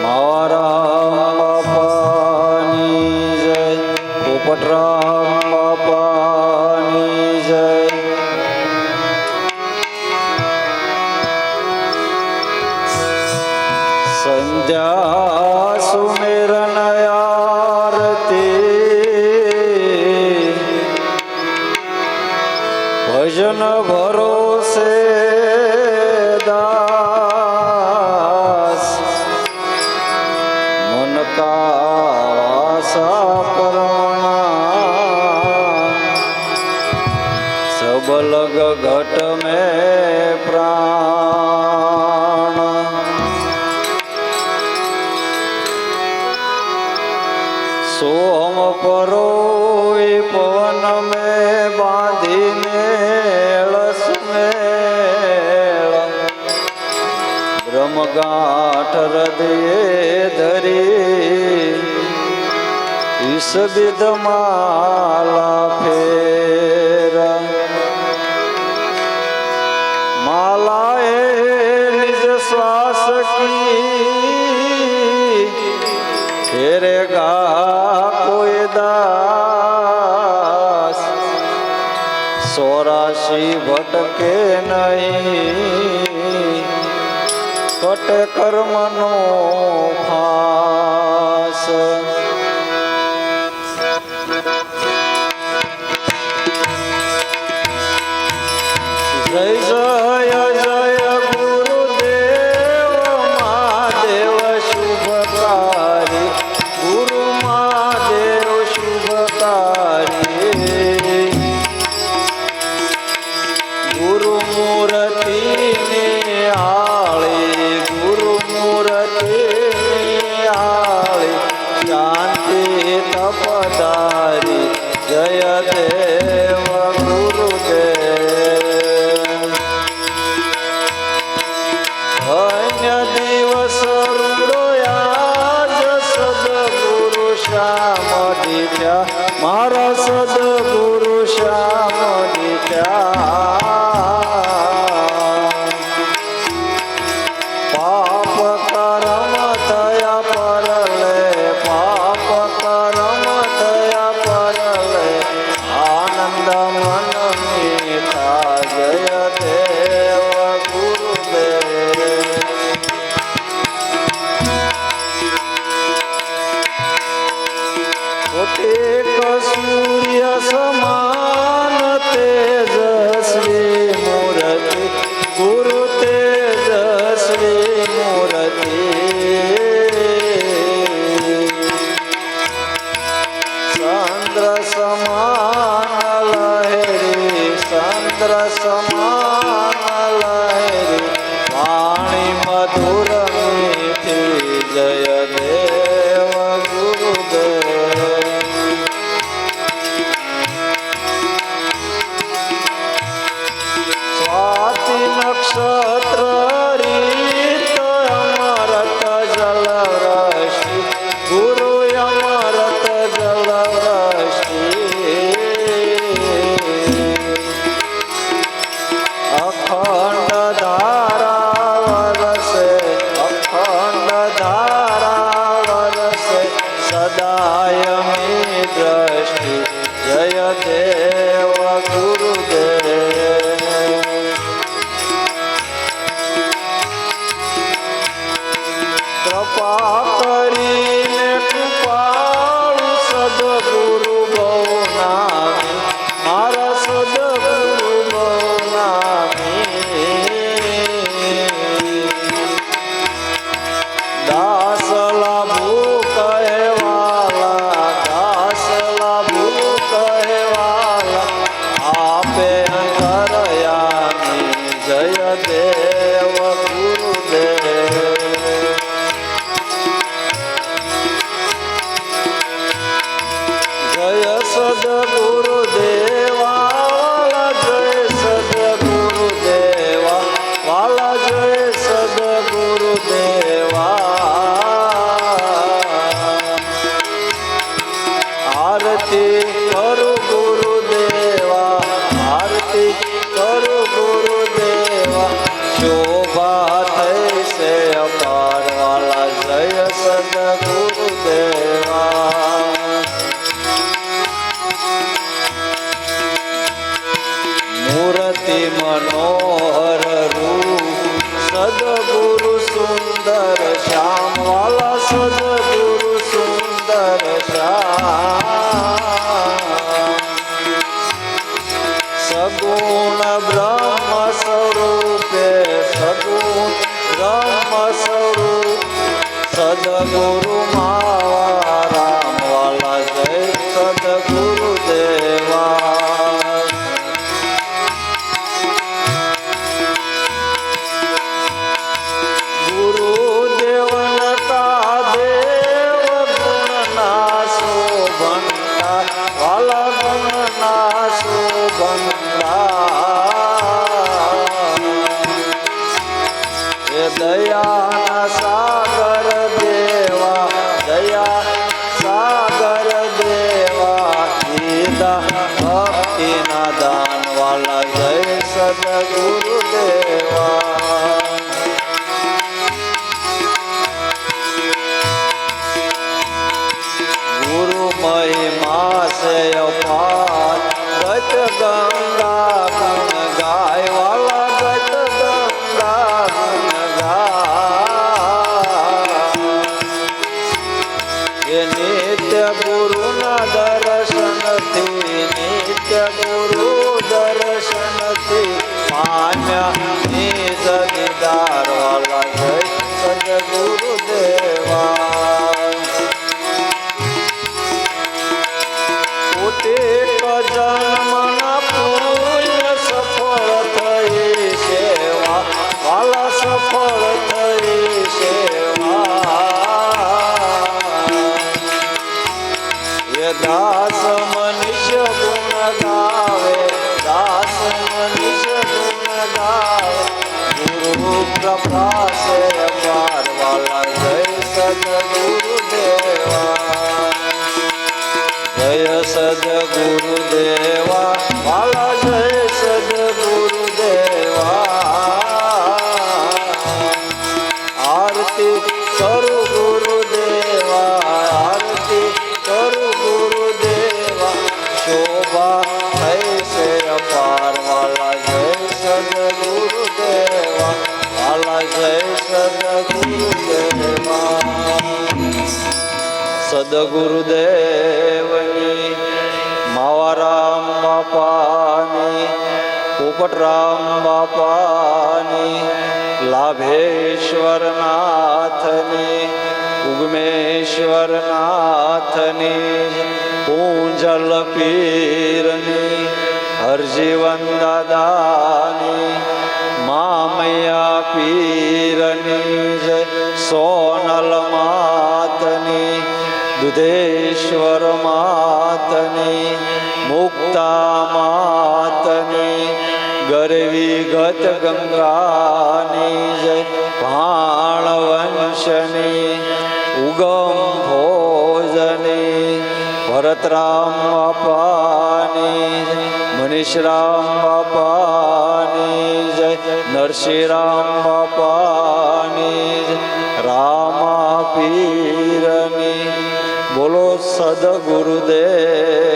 મારા બાપાની જય, પોપટરામ બાપાની જય. સંધ્યા સુમેરન આરતી ભજન ભરોસે દાસ મન કા વાસા કરુણા સબ લગ ઘટ में प्राण. सोम परोए पवन में बांधीने अलस मेल ब्रह्मगांठ हृदय धरी इस विध माला फेर. मालाए निज श्वास की फेरेगा कोई दास 84 भटके नहीं कट कर्मनो फास. जय जय जय गुरुदेव महादेव शुभकारी, गुरु महादेव शुभकारी. गुरु मूर्ति निहाळे, गुरु मूर्ति निहाळे शांति तपधारी. जय देव गुरुदेव. अन्य दिवस रुडोया सद्गुरु श्याम दित्या, मारा सद्गुरु श्याम दित्या. पाप कर्म थया परले, पाप कर्म थया परले आनंद मन मीठा. जय देव गुरुदेव. एक सूर्य समान तेजस्वी मूर्ति, गुरु तेजस्वी मूर्ति. चंद्र समान लहरी, चंद्र समान लहरी वाणी मधुर मीठी. जय देव गुरुदेव. स्वाति नक्षत्र रीत अमृत जल वृष्टि, गुरु अमृत जल वृष्टि. अखंड धारा वरसे, अखंड धारा वरसे सदायमी दृष्टि. जय देव गुरुदेव. कृपा करीने कृपाळु सद्गुरु बहुनामी, मारा सद्गुरु बहुनामी. दास लाभू कहेवाला, दास लाभू कहेवाला आपे अंतरयामी. जय देव गुरुदेव. સદગુરુદેવા મૂર્તિ મનોહર રૂપ સદગુરુ સુંદર શ્યામ વાલા સદગુરુ સુંદર શ્યામ સગુણ બ્રહ્મ સ્વરૂપે સગુણ બ્રહ્મ સ્વરૂપ સદગુરુ માવા રામ વાલા જય સદગુરુદેવા દયા સાગર દેવા દયા સાગર દેવા દીદા ભક્તિના દાન વાલા જય સદગુરુદેવા ગુરુ મહિમા સે અપાર ગત ગંગા ગુણ ગાય વાલા ગત ગંગા નિત્ય ગુરુના દર્શનથી નિત્ય ગુરુ દર્શનથી માન્ય નિજ દીદાર વાલા જય સદગુરુદેવા કોટેક જન્મના પુણ્ય સફળ થઈ સેવા વાલા સફળ થઈ સેવા દાસ મનુષ્ય ગુણ ગાવે દાસ મનુષ્ય ગુણ ગાવે ગુરુ કૃપા સે અપાર વાલા જય સદગુરુદેવા જય સદગુરુદેવા વાલા જય સદગુરુદેવા આરતી કરું ગુરુદેવા આરતી કરું ગુરુદેવા શોભા ऐसे अपार वाला जय सदगुरुदेवा वाला जय सदगुरुदेवा સદગુરુદેવની માવારામ બાપાની પોપટરામ બાપાની લાભેશ્વર નાથની ઉગમેશ્વર નાથની પૂંજલ પીરની હરજીવન દાદાની મામૈયા પીરની જય સોનલ માતની દુધેશ્વર માતની મુક્તા માતની ગરવી ગત ગંગાની જય ભાણ વંશની ઉગમ ભોજની ભરતરામ બાપાની મનીષરામ બાપાની જય નરસિંહરામ બાપાની જય રામા પીરની બોલો સદગુરુદેવ